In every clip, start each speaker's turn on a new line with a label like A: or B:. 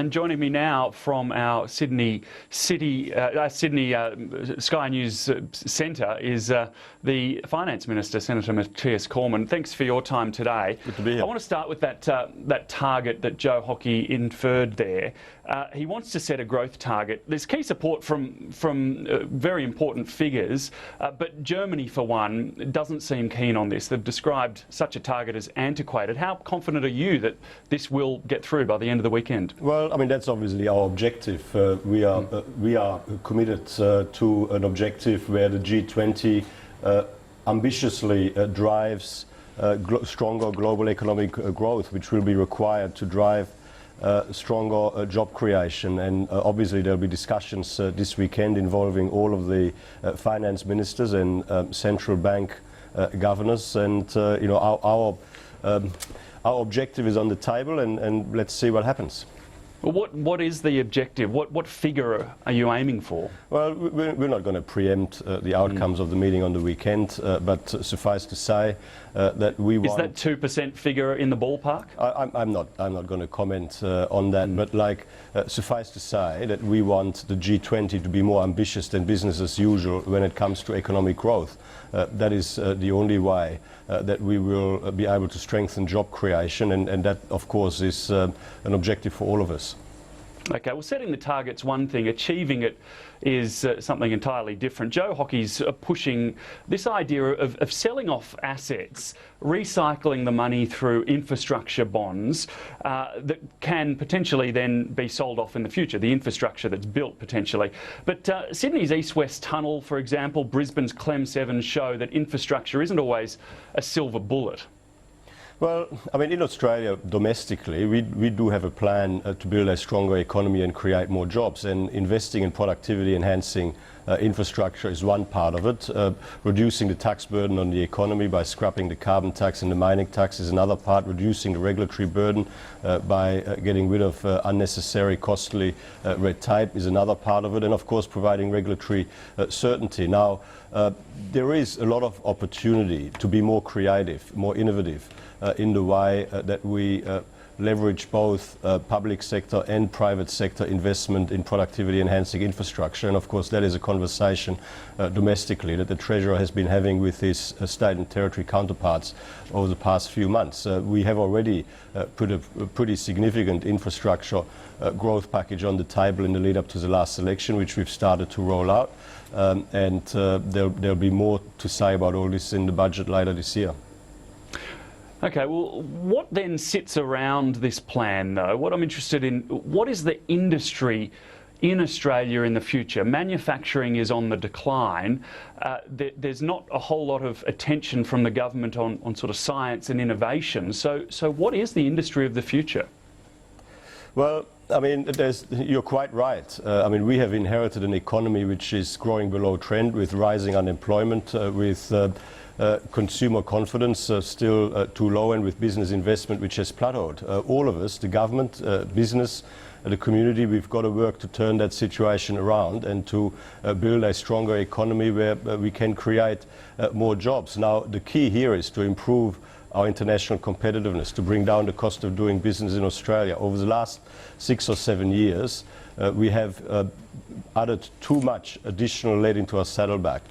A: And joining me now from our Sydney Sky News Centre is the Finance Minister, Senator Mathias Cormann. Thanks for your time today.
B: Good to be here.
A: I want to start with that target that Joe Hockey inferred there. He wants to set a growth target. There's key support from very important figures, but Germany, for one, doesn't seem keen on this. They've described such a target as antiquated. How confident are you that this will get through by the end of the weekend?
B: Well, I mean, that's obviously our objective. We are committed to an objective where the G20 ambitiously drives stronger global economic growth, which will be required to drive stronger job creation. And obviously there'll be discussions this weekend involving all of the finance ministers and central bank governors. And our objective is on the table, and let's see what happens.
A: Well, what is the objective? What figure are you aiming for?
B: Well, we're not going to preempt the outcomes of the meeting on the weekend, but suffice to say that we want...
A: Is that 2% figure in the ballpark?
B: I'm not going to comment on that, but suffice to say that we want the G20 to be more ambitious than business as usual when it comes to economic growth. That is the only way that we will be able to strengthen job creation, and that, of course, is an objective for all of us.
A: Okay, well, setting the target's one thing, achieving it is something entirely different. Joe Hockey's pushing this idea of selling off assets, recycling the money through infrastructure bonds that can potentially then be sold off in the future, the infrastructure that's built potentially. But Sydney's East-West Tunnel, for example, Brisbane's Clem 7 show that infrastructure isn't always a silver bullet.
B: Well, I mean, in Australia, domestically, we do have a plan to build a stronger economy and create more jobs. And investing in productivity enhancing infrastructure is one part of it. Reducing the tax burden on the economy by scrapping the carbon tax and the mining tax is another part. Reducing the regulatory burden by getting rid of unnecessary, costly red tape is another part of it. And of course, providing regulatory certainty. Now, there is a lot of opportunity to be more creative, more innovative in the way that we leverage both public sector and private sector investment in productivity enhancing infrastructure. And of course that is a conversation domestically that the Treasurer has been having with his state and territory counterparts over the past few months. We have already put a pretty significant infrastructure growth package on the table in the lead up to the last election, which we've started to roll out. And there'll be more to say about all this in the budget later this year.
A: Okay, well, what then sits around this plan, though? What I'm interested in, what is the industry in Australia in the future? Manufacturing is on the decline. There's not a whole lot of attention from the government on sort of science and innovation. So what is the industry of the future? Well,
B: I mean, you're quite right. I mean, we have inherited an economy which is growing below trend with rising unemployment, with consumer confidence still too low, and with business investment which has plateaued. All of us, the government, business, the community, we've got to work to turn that situation around and to build a stronger economy where we can create more jobs. Now, the key here is to improve our international competitiveness, to bring down the cost of doing business in Australia. Over the last 6 or 7 years, we have added too much additional lead into our saddlebag,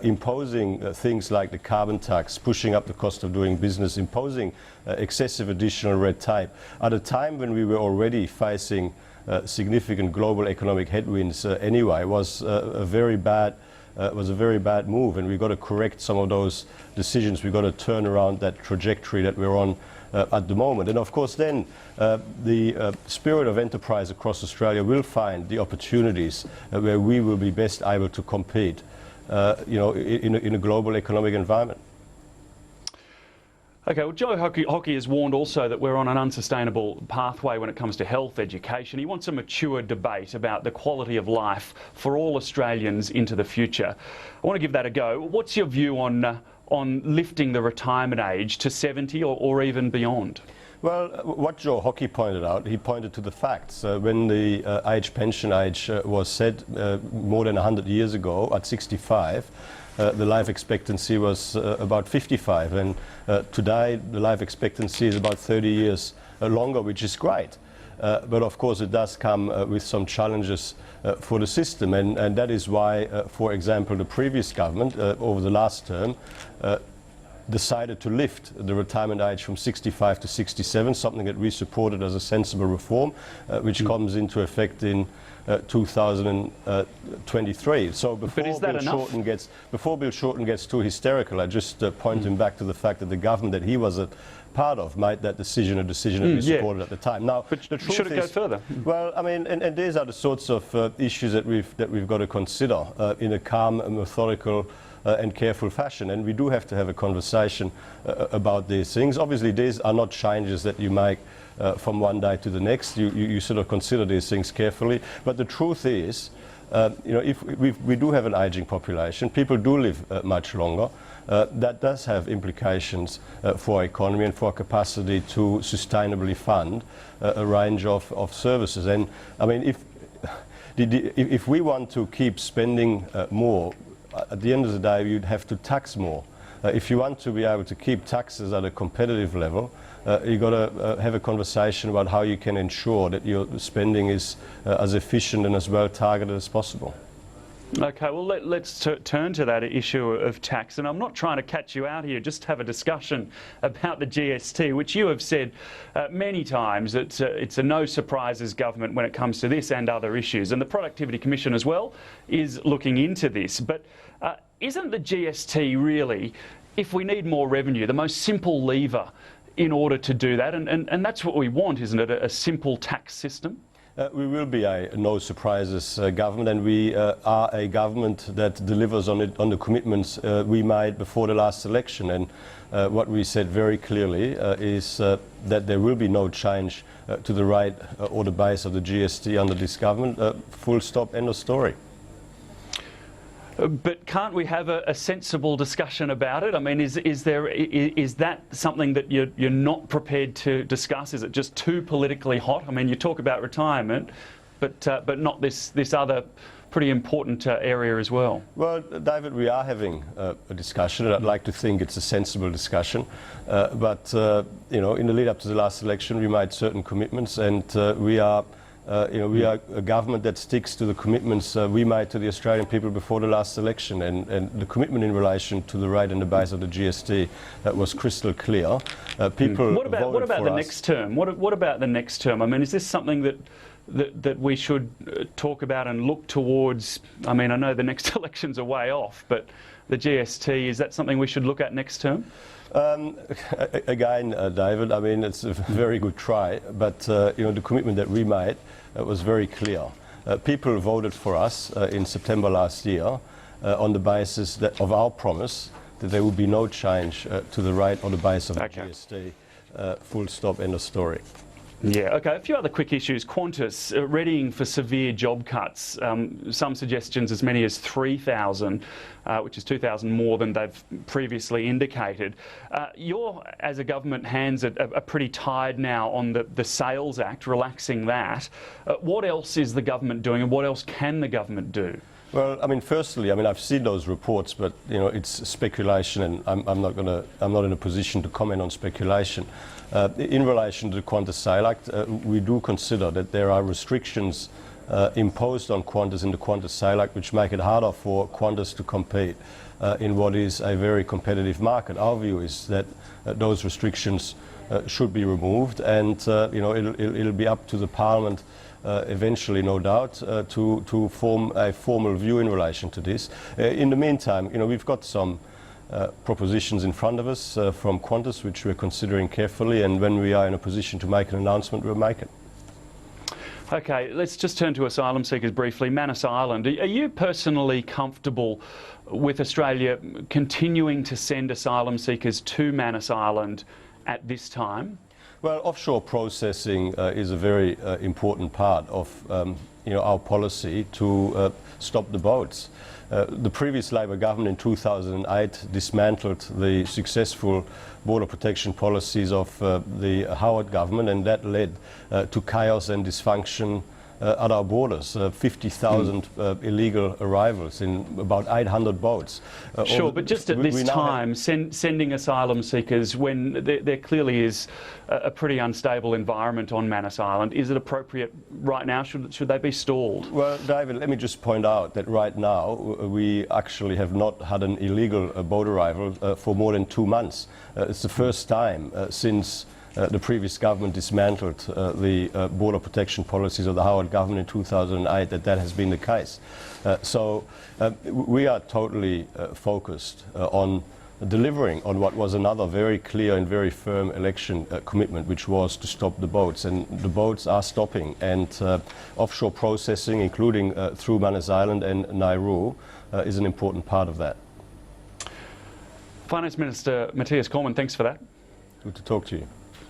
B: imposing things like the carbon tax, pushing up the cost of doing business, imposing excessive additional red tape at a time when we were already facing significant global economic headwinds anyway, was a very bad move, and we've got to correct some of those decisions. We've got to turn around that trajectory that we're on at the moment. And of course then the spirit of enterprise across Australia will find the opportunities where we will be best able to compete in a global economic environment.
A: Okay, well, Joe Hockey has warned also that we're on an unsustainable pathway when it comes to health education. He wants a mature debate about the quality of life for all Australians into the future. I want to give that a go. What's your view on lifting the retirement age to 70 or even beyond?
B: Well, what Joe Hockey pointed out, he pointed to the facts. When the pension age was set more than 100 years ago at 65, the life expectancy was about 55, and today the life expectancy is about 30 years longer, which is great. But of course it does come with some challenges for the system, and that is why, for example, the previous government over the last term decided to lift the retirement age from 65 to 67, something that we supported as a sensible reform, which comes into effect in 2023. So before Bill Shorten gets too hysterical, I just point him back to the fact that the government that he was a part of made that decision, a decision that we supported at the time. Now,
A: but the truth should it go further?
B: Well, I mean, and these are the sorts of issues that we've got to consider in a calm, methodical, and careful fashion, and we do have to have a conversation about these things. Obviously, these are not changes that you make from one day to the next. You sort of consider these things carefully. But the truth is, if we do have an aging population, people do live much longer. That does have implications for our economy and for our capacity to sustainably fund a range of services. And I mean, if we want to keep spending more, at the end of the day, you'd have to tax more. If you want to be able to keep taxes at a competitive level, you've got to have a conversation about how you can ensure that your spending is as efficient and as well targeted as possible.
A: Okay, well, let's turn to that issue of tax. And I'm not trying to catch you out here, just have a discussion about the GST, which you have said many times that it's a no surprises government when it comes to this and other issues. And the Productivity Commission as well is looking into this. But isn't the GST really, if we need more revenue, the most simple lever in order to do that? And that's what we want, isn't it, a simple tax system?
B: We will be a no surprises government, and we are a government that delivers on the commitments we made before the last election. And what we said very clearly is that there will be no change to the rate or the base of the GST under this government. Full stop, end of story.
A: But can't we have a sensible discussion about it? I mean, is that something that you're not prepared to discuss? Is it just too politically hot? I mean, you talk about retirement, but not this other pretty important area as well.
B: Well, David, we are having a discussion, and I'd like to think it's a sensible discussion. But in the lead up to the last election, we made certain commitments, and we are a government that sticks to the commitments we made to the Australian people before the last election, and the commitment in relation to the rate and the base of the GST was crystal clear. People
A: What about the next term? What about the next term? I mean, is this something that we should talk about and look towards? I mean, I know the next elections are way off, but the GST, is that something we should look at next term?
B: Again, David, I mean, it's a very good try, but the commitment that we made was very clear. People voted for us in September last year on the basis of our promise that there would be no change to the rate or the base of the GST. Full stop, end of story.
A: Yeah, okay. A few other quick issues. Qantas readying for severe job cuts. Some suggestions as many as 3,000, which is 2,000 more than they've previously indicated. Your, as a government, hands are pretty tied now on the Sales Act, relaxing that. What else is the government doing, and what else can the government do?
B: Well, I mean, firstly, I mean, I've seen those reports, but it's speculation, and I'm not in a position to comment on speculation. In relation to the Qantas Sale Act, we do consider that there are restrictions imposed on Qantas in the Qantas Sale Act which make it harder for Qantas to compete in what is a very competitive market. Our view is that those restrictions should be removed, and it'll be up to the Parliament eventually, no doubt, to form a formal view in relation to this. In the meantime, we've got some propositions in front of us from Qantas, which we're considering carefully, and when we are in a position to make an announcement, we'll make it.
A: Okay, let's just turn to asylum seekers briefly. Manus Island, are you personally comfortable with Australia continuing to send asylum seekers to Manus Island at this time?
B: Well, offshore processing is a very important part of our policy to stop the boats. The previous Labor government in 2008 dismantled the successful border protection policies of the Howard government, and that led to chaos and dysfunction at our borders, 50,000 illegal arrivals in about 800 boats.
A: Sure, but just at this time, sending asylum seekers when there clearly is a pretty unstable environment on Manus Island, is it appropriate right now? Should they be stalled?
B: Well, David, let me just point out that right now we actually have not had an illegal boat arrival for more than 2 months. It's the first time since the previous government dismantled the border protection policies of the Howard government in 2008 that has been the case. So we are totally focused on delivering on what was another very clear and very firm election commitment, which was to stop the boats. And the boats are stopping, and offshore processing, including through Manus Island and Nauru, is an important part of that.
A: Finance Minister Mathias Cormann, thanks for that.
B: Good to talk to you.